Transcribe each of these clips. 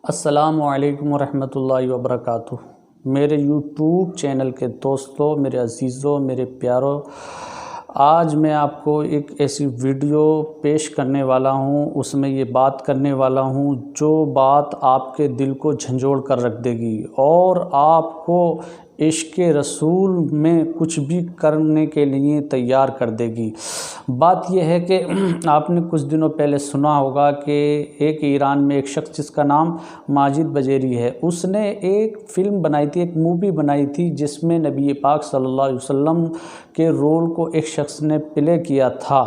السلام علیکم ورحمۃ اللہ وبرکاتہ۔ میرے یوٹیوب چینل کے دوستوں، میرے عزیزوں، میرے پیاروں، آج میں آپ کو ایک ایسی ویڈیو پیش کرنے والا ہوں، اس میں یہ بات کرنے والا ہوں جو بات آپ کے دل کو جھنجھوڑ کر رکھ دے گی اور آپ کو عشق رسول میں کچھ بھی کرنے کے لیے تیار کر دے گی۔ بات یہ ہے کہ آپ نے کچھ دنوں پہلے سنا ہوگا کہ ایک ایران میں ایک شخص جس کا نام ماجد بجیری ہے، اس نے ایک فلم بنائی تھی، ایک مووی بنائی تھی جس میں نبی پاک صلی اللہ علیہ وسلم کے رول کو ایک شخص نے پلے کیا تھا،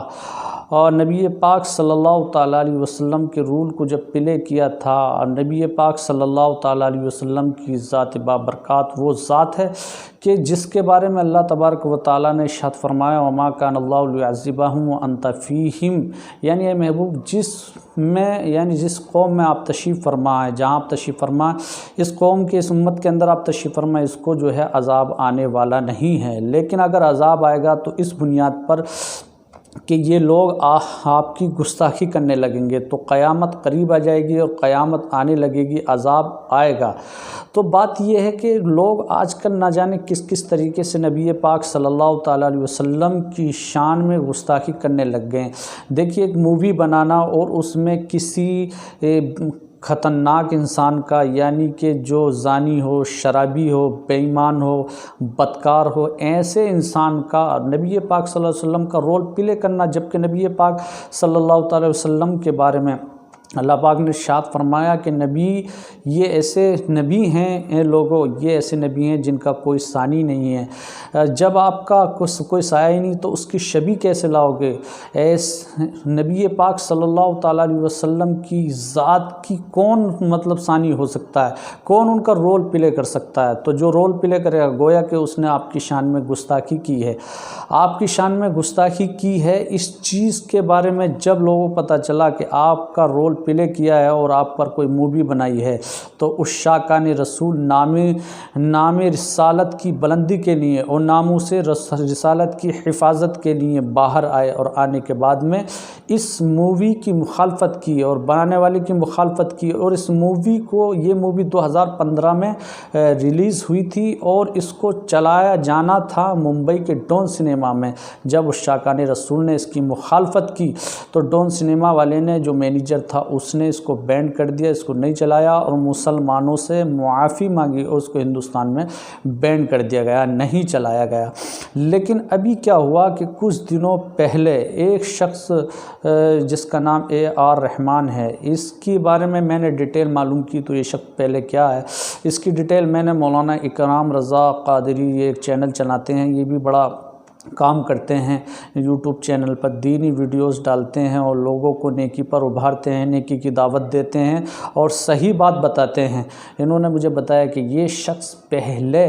اور نبی پاک صلی اللہ تعالیٰ علیہ وسلم کے رول کو جب پلے کیا تھا، اور نبی پاک صلی اللہ تعالیٰ علیہ وسلم کی ذات بابرکات وہ ذات ہے کہ جس کے بارے میں اللہ تبارک و تعالیٰ نے ارشاد فرمایا وما کان اللہ لیعذبہم وانت فیہم، یعنی اے محبوب جس قوم میں آپ تشریف فرما ہے، جہاں آپ تشریف فرما اس قوم کے اس امت کے اندر آپ تشریف فرما، اس کو جو ہے عذاب آنے والا نہیں ہے، لیکن اگر عذاب آئے گا تو اس بنیاد پر کہ یہ لوگ آپ کی گستاخی کرنے لگیں گے، تو قیامت قریب آ جائے گی اور قیامت آنے لگے گی، عذاب آئے گا۔ تو بات یہ ہے کہ لوگ آج کل نہ جانے کس طریقے سے نبی پاک صلی اللہ تعالیٰ علیہ وسلم کی شان میں گستاخی کرنے لگ گئے ہیں۔ دیکھیے، ایک مووی بنانا اور اس میں کسی خطرناک انسان کا، یعنی کہ جو زانی ہو، شرابی ہو، بے ایمان ہو، بدکار ہو، ایسے انسان کا نبی پاک صلی اللہ علیہ وسلم کا رول پلے کرنا، جبکہ نبی پاک صلی اللہ تعالی وسلم کے بارے میں اللہ پاک نے ارشاد فرمایا کہ نبی یہ ایسے نبی ہیں، اے لوگوں یہ ایسے نبی ہیں جن کا کوئی ثانی نہیں ہے، جب آپ کا کوئی سایہ ہی نہیں تو اس کی شبیہ کیسے لاؤ گے؟ نبی پاک صلی اللہ تعالیٰ علیہ وسلم کی ذات کی کون ثانی ہو سکتا ہے، کون ان کا رول پلے کر سکتا ہے؟ تو جو رول پلے کرے گا گویا کہ اس نے آپ کی شان میں گستاخی کی ہے، آپ کی شان میں گستاخی کی ہے۔ اس چیز کے بارے میں جب لوگوں کو پتہ چلا کہ آپ کا رول پلے کیا ہے اور آپ پر کوئی مووی بنائی ہے، تو عشاقان رسول نام رسالت کی بلندی کے لیے اور ناموس رسالت کی حفاظت کے لیے باہر آئے، اور آنے کے بعد میں اس مووی کی مخالفت کی اور بنانے والے کی مخالفت کی، اور اس مووی کو، یہ مووی 2015 میں ریلیز ہوئی تھی اور اس کو چلایا جانا تھا ممبئی کے ڈون سنیما میں۔ جب عشاقان رسول نے اس کی مخالفت کی تو ڈون سنیما والے نے، جو مینیجر تھا، اس نے اس کو بینڈ کر دیا، اس کو نہیں چلایا اور مسلمانوں سے معافی مانگی اور اس کو ہندوستان میں بینڈ کر دیا گیا، نہیں چلایا گیا۔ لیکن ابھی کیا ہوا کہ کچھ دنوں پہلے ایک شخص جس کا نام AR رحمان ہے، اس کے بارے میں نے ڈیٹیل معلوم کی، تو یہ شخص پہلے کیا ہے اس کی ڈیٹیل میں نے مولانا اکرام رضا قادری، یہ ایک چینل چلاتے ہیں، یہ بھی بڑا کام کرتے ہیں، یوٹیوب چینل پر دینی ویڈیوز ڈالتے ہیں اور لوگوں کو نیکی پر ابھارتے ہیں، نیکی کی دعوت دیتے ہیں اور صحیح بات بتاتے ہیں۔ انہوں نے مجھے بتایا کہ یہ شخص پہلے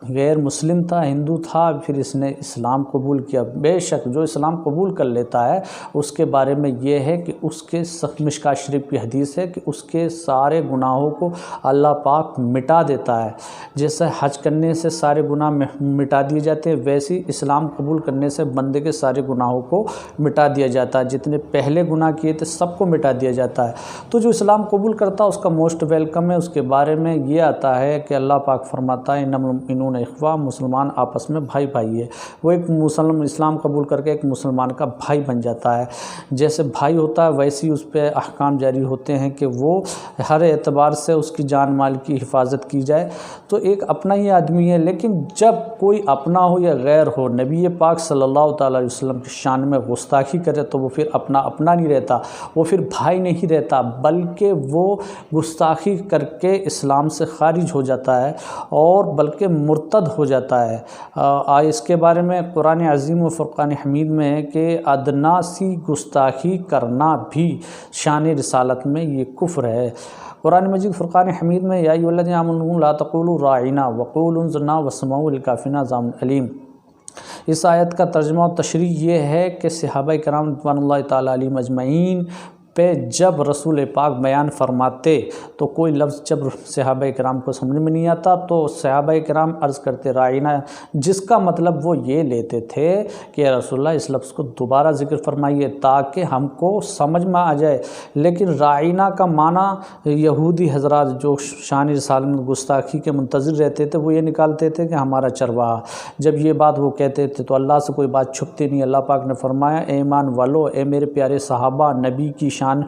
غیر مسلم تھا، ہندو تھا، پھر اس نے اسلام قبول کیا۔ بے شک جو اسلام قبول کر لیتا ہے اس کے بارے میں یہ ہے کہ اس کے مشکوٰۃ شریف کی حدیث ہے کہ اس کے سارے گناہوں کو اللہ پاک مٹا دیتا ہے، جیسے حج کرنے سے سارے گناہ مٹا دیے جاتے ہیں، ویسے اسلام قبول کرنے سے بندے کے سارے گناہوں کو مٹا دیا جاتا ہے، جتنے پہلے گناہ کیے تھے سب کو مٹا دیا جاتا ہے۔ تو جو اسلام قبول کرتا ہے اس کا موسٹ ویلکم ہے۔ اس کے بارے میں یہ آتا ہے کہ اللہ پاک فرماتا ہے انما المؤمنون اخوہ، مسلمان آپس میں بھائی بھائی ہے۔ وہ ایک اسلام قبول کر کے ایک مسلمان کا بھائی بن جاتا ہے، جیسے بھائی ہوتا ہے ویسے ہی اس پہ احکام جاری ہوتے ہیں کہ وہ ہر اعتبار سے اس کی جان مال کی حفاظت کی جائے۔ تو ایک اپنا ہی آدمی ہے، لیکن جب کوئی اپنا ہو یا غیر ہو، نبی پاک صلی اللہ تعالیٰ علیہ وسلم کی شان میں گستاخی کرے تو وہ پھر اپنا نہیں رہتا، وہ پھر بھائی نہیں رہتا، بلکہ وہ گستاخی کر کے اسلام سے خارج ہو جاتا ہے اور بلکہ مرتد ہو جاتا ہے۔ اس کے بارے میں قرآن عظیم و فرقان حمید میں ہے کہ ادنا سی گستاخی کرنا بھی شان رسالت میں یہ کفر ہے۔ قرآن مجید فرقان حمید میں یا ایھا الذین آمنوا لا تقولوا راعنا وقولوا انظرنا واسمعوا للکافرین عذاب علیم، اس آیت کا ترجمہ و تشریح یہ ہے کہ صحابہ کرام رضوان اللہ تعالیٰ علیہم اجمعین پہ جب رسول پاک بیان فرماتے تو کوئی لفظ جب صحابہ کرام کو سمجھ میں نہیں آتا تو صحابہ کرام عرض کرتے راعینا، جس کا مطلب وہ یہ لیتے تھے کہ رسول اللہ اس لفظ کو دوبارہ ذکر فرمائیے تاکہ ہم کو سمجھ میں آ جائے۔ لیکن راعینا کا معنی یہودی حضرات جو شان رسالت میں گستاخی کے منتظر رہتے تھے وہ یہ نکالتے تھے کہ ہمارا چرواہا۔ جب یہ بات وہ کہتے تھے تو اللہ سے کوئی بات چھپتی نہیں۔ اللہ پاک نے فرمایا اے ایمان والو، اے میرے پیارے صحابہ، نبی کی شان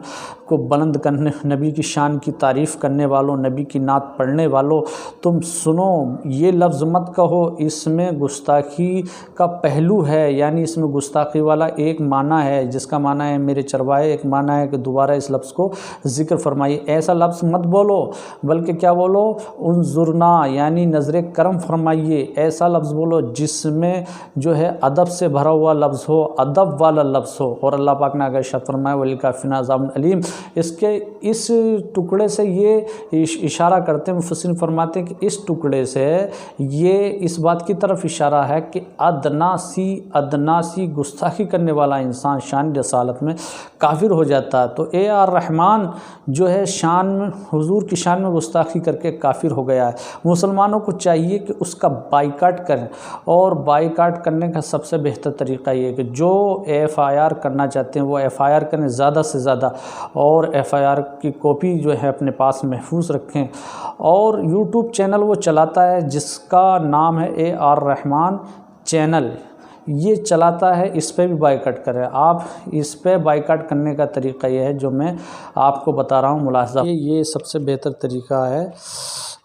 کو بلند کرنے، نبی کی شان کی تعریف کرنے والوں، نبی کی نعت پڑھنے والوں، تم سنو، یہ لفظ مت کہو، اس میں گستاخی کا پہلو ہے، یعنی اس میں گستاخی والا ایک معنی ہے جس کا معنی ہے میرے چروائے، ایک معنی ہے کہ دوبارہ اس لفظ کو ذکر فرمائیے۔ ایسا لفظ مت بولو بلکہ کیا بولو، انظرنا، یعنی نظر کرم فرمائیے۔ ایسا لفظ بولو جس میں جو ہے ادب سے بھرا ہوا لفظ ہو، ادب والا لفظ ہو۔ اور اللہ پاک نے آگے ارشاد فرمایا وَلِلْکَافِرِینَ عَذَابٌ علیم۔ اس ٹکڑے سے یہ اشارہ کرتے ہیں، مفسرین فرماتے ہیں کہ اس ٹکڑے سے یہ اس بات کی طرف اشارہ ہے کہ ادنا سی گستاخی کرنے والا انسان شان رسالت میں کافر ہو جاتا ہے۔ تو اے آر رحمان جو ہے شان میں، حضور کی شان میں گستاخی کر کے کافر ہو گیا ہے۔ مسلمانوں کو چاہیے کہ اس کا بائیکاٹ کریں، اور بائیکاٹ کرنے کا سب سے بہتر طریقہ یہ ہے کہ جو FIR کرنا چاہتے ہیں وہ FIR کریں زیادہ سے زیادہ، اور FIR کی کاپی جو ہے اپنے پاس محفوظ رکھیں۔ اور YouTube چینل وہ چلاتا ہے جس کا نام ہے AR رحمان چینل، یہ چلاتا ہے، اس پہ بھی بائیکاٹ کریں۔ آپ اس پہ بائیکاٹ کرنے کا طریقہ یہ ہے جو میں آپ کو بتا رہا ہوں، ملاحظہ۔ یہ سب سے بہتر طریقہ ہے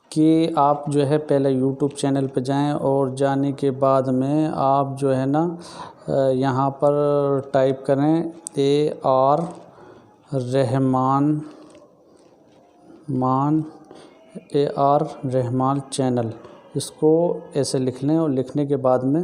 کہ آپ جو ہے پہلے YouTube چینل پہ جائیں، اور جانے کے بعد میں آپ جو ہے نا یہاں پر ٹائپ کریں AR رحمان چینل، اس کو ایسے لکھ لیں، اور لکھنے کے بعد میں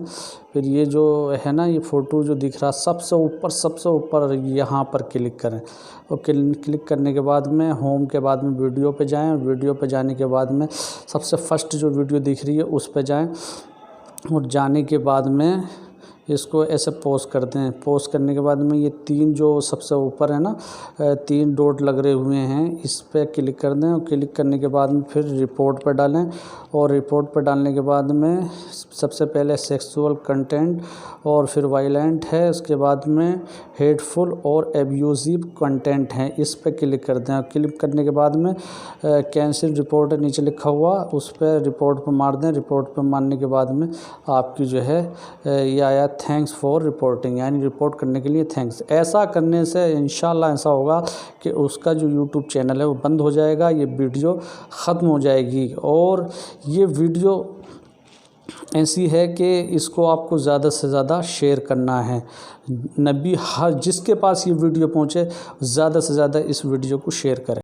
پھر یہ جو ہے نا یہ فوٹو جو دکھ رہا سب سے اوپر یہاں پر کلک کریں، اور کلک کرنے کے بعد میں ہوم کے بعد میں ویڈیو پہ جائیں، اور ویڈیو پہ جانے کے بعد میں سب سے فرسٹ جو ویڈیو دکھ رہی ہے اس پہ جائیں، اور جانے کے بعد میں اس کو ایسے پوز کر دیں۔ پوز کرنے کے بعد میں یہ 3 جو سب سے اوپر ہے نا 3 ڈاٹ لگ رہے ہوئے ہیں، اس پہ کلک کر دیں، اور کلک کرنے کے بعد میں پھر رپورٹ پہ ڈالیں، اور رپورٹ پہ ڈالنے کے بعد میں سب سے پہلے سیکسول کنٹینٹ اور پھر وائلنٹ ہے، اس کے بعد میں ہیٹفل اور ایبیوزیو کنٹینٹ ہیں، اس پہ کلک کر دیں، اور کلک کرنے کے بعد میں کینسل رپورٹ نیچے لکھا ہوا، اس پہ رپورٹ پہ مار دیں۔ رپورٹ پہ مارنے کے بعد میں آپ کی جو ہے یہ آیا تھینکس فار رپورٹنگ، یعنی رپورٹ کرنے کے لیے تھینکس۔ ایسا کرنے سے انشاءاللہ ایسا ہوگا کہ اس کا جو YouTube چینل ہے وہ بند ہو جائے گا، یہ ویڈیو ختم ہو جائے گی۔ اور یہ ویڈیو ایسی ہے کہ اس کو آپ کو زیادہ سے زیادہ شیئر کرنا ہے۔ نبی جس کے پاس یہ ویڈیو پہنچے زیادہ سے زیادہ اس ویڈیو کو شیئر کریں۔